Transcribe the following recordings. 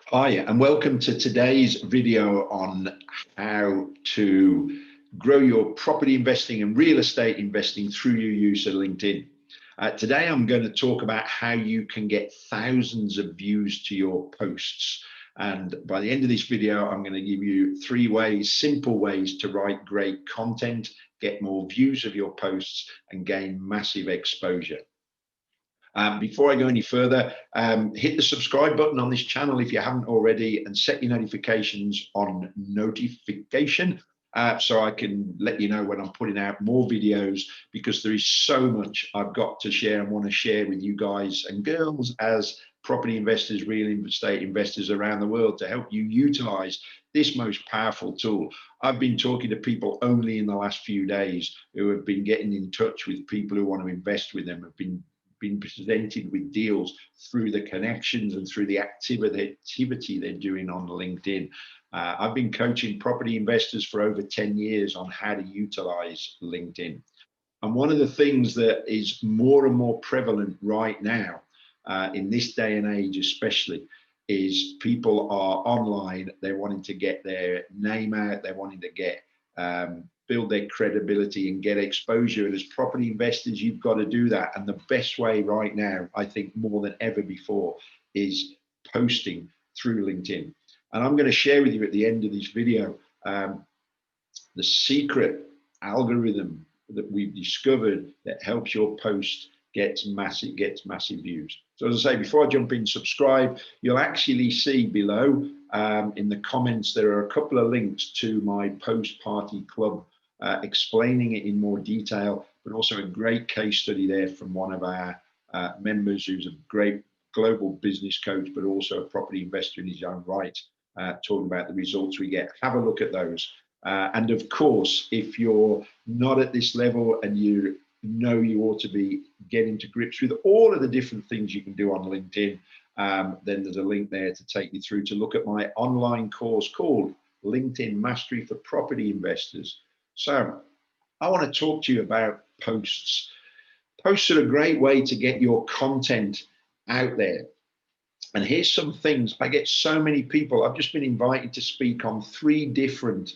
Hi, and welcome to today's video on how to grow your property investing and real estate investing through your use of LinkedIn. Today, I'm going to talk about how you can get thousands of views to your posts. And by the end of this video, I'm going to give you 3 ways, simple ways to write great content, get more views of your posts, and gain massive exposure. Before I go any further, hit the subscribe button on this channel if you haven't already, and set your notifications on notification so I can let you know when I'm putting out more videos, because there is so much I've got to share and want to share with you guys and girls as property investors, real estate investors around the world, to help you utilize this most powerful tool. I've been talking to people only in the last few days who have been getting in touch with people who want to invest with them, have been presented with deals through the connections and through the activity they're doing on LinkedIn. I've been coaching property investors for over 10 years on how to utilize LinkedIn. And one of the things that is more and more prevalent right now, in this day and age especially, is people are online, they're wanting to get their name out, they're wanting to get build their credibility and get exposure. And as property investors, you've got to do that. And the best way right now, I think more than ever before, is posting through LinkedIn. And I'm going to share with you at the end of this video the secret algorithm that we've discovered that helps your post gets massive views. So as I say, before I jump in, subscribe. You'll actually see below in the comments there are a couple of links to my post party club, explaining it in more detail, but also a great case study there from one of our members who's a great global business coach, but also a property investor in his own right, talking about the results we get. Have a look at those. And of course, if you're not at this level and you know you ought to be getting to grips with all of the different things you can do on LinkedIn, then there's a link there to take you through to look at my online course called LinkedIn Mastery for Property Investors. So I want to talk to you about posts. Posts are a great way to get your content out there. And here's some things. I get so many people. I've just been invited to speak on 3 different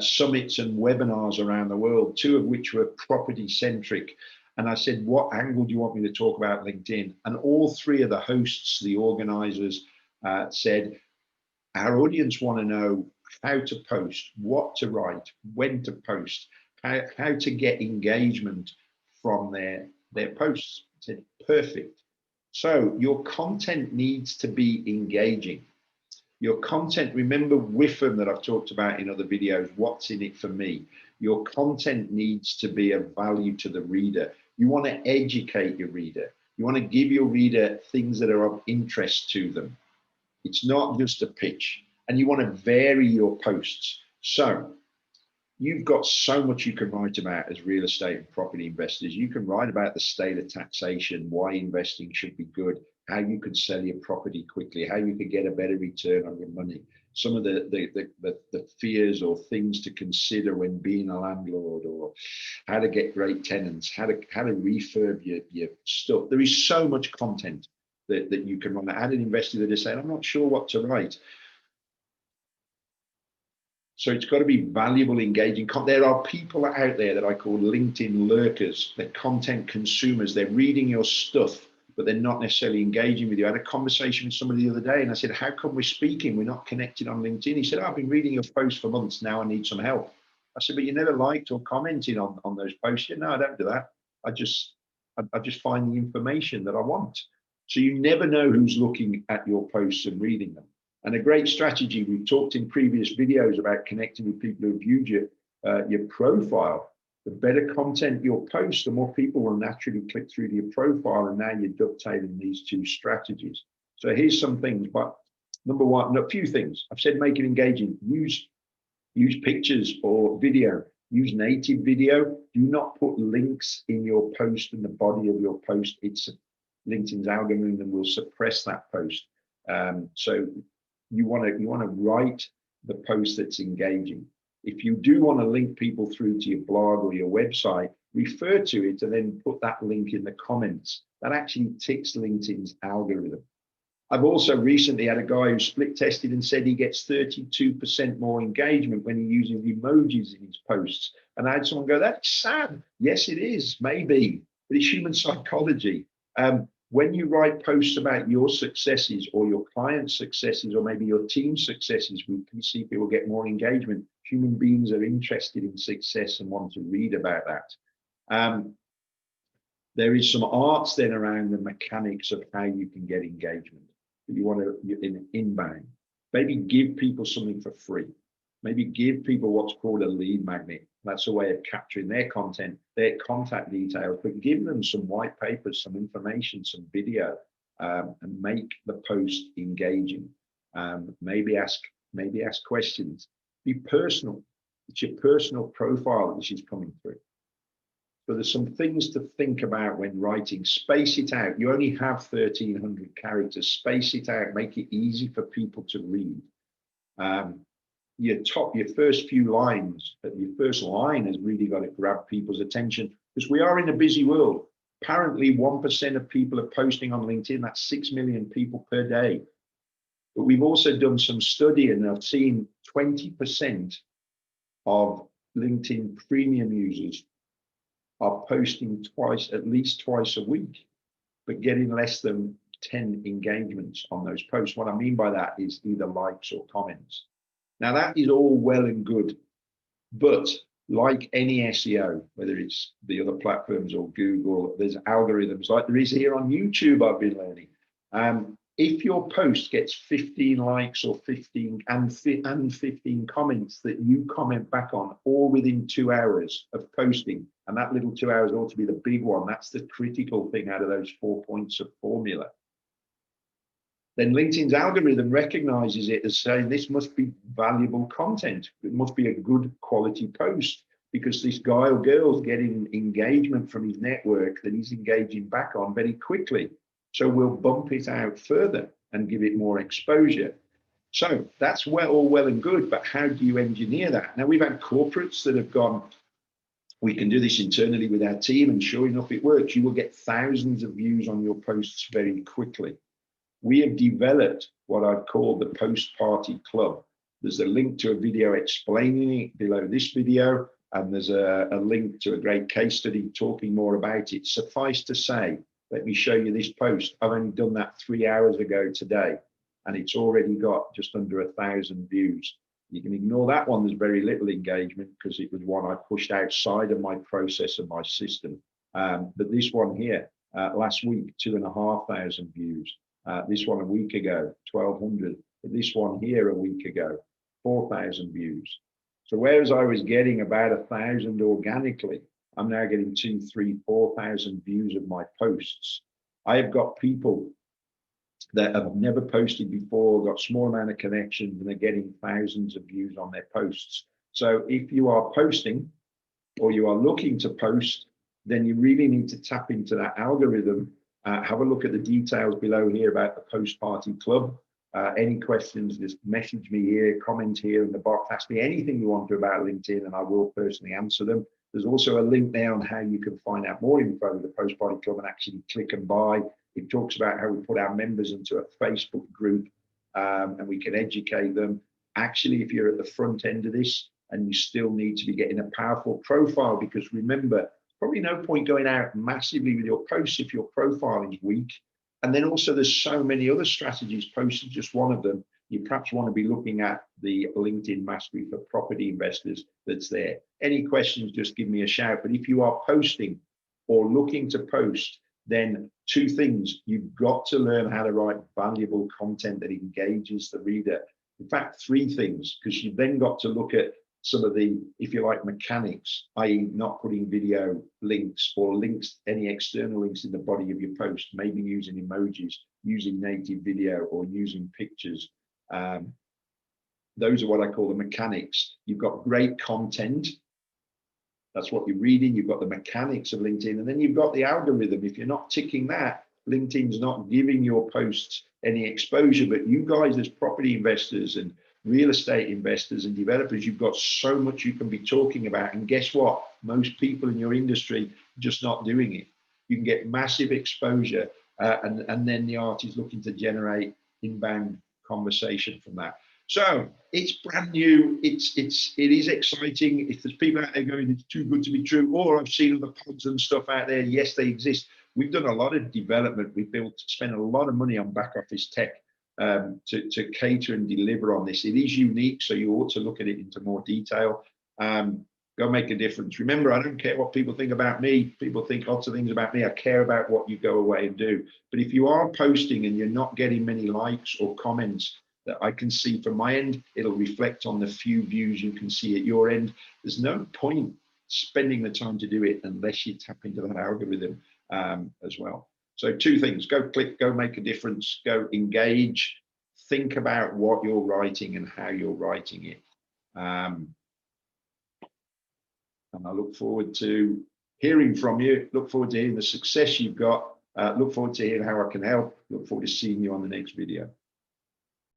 summits and webinars around the world, 2 of which were property centric. And I said, what angle do you want me to talk about LinkedIn? And all 3 of the hosts, the organizers, said, our audience want to know how to post, what to write, when to post, how to get engagement from their posts. I said, perfect. So your content needs to be engaging. Your content, remember WIFM that I've talked about in other videos, what's in it for me? Your content needs to be of value to the reader. You want to educate your reader. You want to give your reader things that are of interest to them. It's not just a pitch. And you want to vary your posts. So you've got so much you can write about as real estate and property investors. You can write about the state of taxation, why investing should be good, how you could sell your property quickly, how you could get a better return on your money, some of the fears or things to consider when being a landlord, or how to get great tenants, how to refurb your stuff. There is so much content that you can run. I had an investor that is saying, I'm not sure what to write. So it's got to be valuable, engaging. There are people out there that I call LinkedIn lurkers. They're content consumers. They're reading your stuff, but they're not necessarily engaging with you. I had a conversation with somebody the other day and I said, how come we're speaking? We're not connected on LinkedIn. He said, I've been reading your posts for months now. I need some help. I said, but you never liked or commented on those posts. No, I don't do that. I just find the information that I want. So you never know who's looking at your posts and reading them. And a great strategy, we've talked in previous videos about connecting with people who viewed your profile. The better content you'll post, the more people will naturally click through to your profile. And now you're dovetailing these 2 strategies. So here's some things. But number 1, a few things. I've said make it engaging. Use pictures or video. Use native video. Do not put links in your post and the body of your post. It's LinkedIn's algorithm will suppress that post. So you want to write the post that's engaging. If you do want to link people through to your blog or your website, refer to it and then put that link in the comments. That actually ticks LinkedIn's algorithm. I've also recently had a guy who split tested and said he gets 32% more engagement when he uses emojis in his posts. And I had someone go, that's sad. Yes, it is, maybe, but it's human psychology. When you write posts about your successes or your clients' successes or maybe your team's successes, we can see people get more engagement. Human beings are interested in success and want to read about that. There is some arts then around the mechanics of how you can get engagement. You want to, in inbound, maybe give people something for free. Maybe give people what's called a lead magnet. That's a way of capturing their content, their contact details, but give them some white papers, some information, some video, and make the post engaging. Maybe ask questions. Be personal. It's your personal profile that this is coming through. So there's some things to think about when writing. Space it out. You only have 1,300 characters. Space it out. Make it easy for people to read. Your first few lines, your first line has really got to grab people's attention, because we are in a busy world. Apparently 1% of people are posting on LinkedIn. That's 6 million people per day. But we've also done some study, and I've seen 20% of LinkedIn premium users are posting at least twice a week, but getting less than 10 engagements on those posts. What I mean by that is either likes or comments. Now that is all well and good, but like any SEO, whether it's the other platforms or Google, there's algorithms like there is here on YouTube. I've been learning. If your post gets 15 likes or 15 comments that you comment back on, all within 2 hours of posting, and that little 2 hours ought to be the big one, that's the critical thing out of those 4 points of formula, then LinkedIn's algorithm recognizes it as saying this must be valuable content. It must be a good quality post, because this guy or girl's getting engagement from his network that he's engaging back on very quickly. So we'll bump it out further and give it more exposure. So that's all well and good, but how do you engineer that? Now, we've had corporates that have gone, we can do this internally with our team, and sure enough, it works. You will get thousands of views on your posts very quickly. We have developed what I've called the post-party club. There's a link to a video explaining it below this video, and there's a link to a great case study talking more about it. Suffice to say, let me show you this post. I've only done that 3 hours ago today, and it's already got just under 1,000 views. You can ignore that one. There's very little engagement because it was one I pushed outside of my process and my system. But this one here, last week, 2,500 views. This one a week ago, 1,200. But this one here a week ago, 4,000 views. So whereas I was getting about 1,000 organically, I'm now getting 2,000, 3,000, 4,000 views of my posts. I have got people that have never posted before, got small amount of connections, and they're getting thousands of views on their posts. So if you are posting or you are looking to post, then you really need to tap into that algorithm. Have a look at the details below here about the Post Party Club. Any questions, just message me here, comment here in the box, ask me anything you want to about LinkedIn, and I will personally answer them. There's also a link there on how you can find out more info of the Post Party Club and actually click and buy. It talks about how we put our members into a Facebook group, and we can educate them. Actually, if you're at the front end of this and you still need to be getting a powerful profile, because remember, probably no point going out massively with your posts if your profile is weak. And then also there's so many other strategies. Post is just one of them. You perhaps want to be looking at the LinkedIn Mastery for Property Investors that's there. Any questions, just give me a shout. But if you are posting or looking to post, then two things. You've got to learn how to write valuable content that engages the reader. In fact, three things, because you've then got to look at some of the, if you like, mechanics, i.e. not putting video links or links, any external links in the body of your post, maybe using emojis, using native video or using pictures. Those are what I call the mechanics. You've got great content. That's what you're reading. You've got the mechanics of LinkedIn, and then you've got the algorithm. If you're not ticking that, LinkedIn's not giving your posts any exposure. But you guys as property investors and real estate investors and developers, you've got so much you can be talking about. And guess what? Most people in your industry are just not doing it. You can get massive exposure, and then the art is looking to generate inbound conversation from that. So it's brand new. It is exciting. If there's people out there going, it's too good to be true, or I've seen other pods and stuff out there. Yes, they exist. We've done a lot of development. We've spent a lot of money on back office tech to cater and deliver on this. It is unique, so you ought to look at it into more detail. Go make a difference. Remember, I don't care what people think about me. People think lots of things about me. I care about what you go away and do. But if you are posting and you're not getting many likes or comments that I can see from my end, it'll reflect on the few views you can see at your end. There's no point spending the time to do it unless you tap into that algorithm as well. So two things: go click, go make a difference, go engage, think about what you're writing and how you're writing it. And I look forward to hearing from you. Look forward to hearing the success you've got. Look forward to hearing how I can help. Look forward to seeing you on the next video.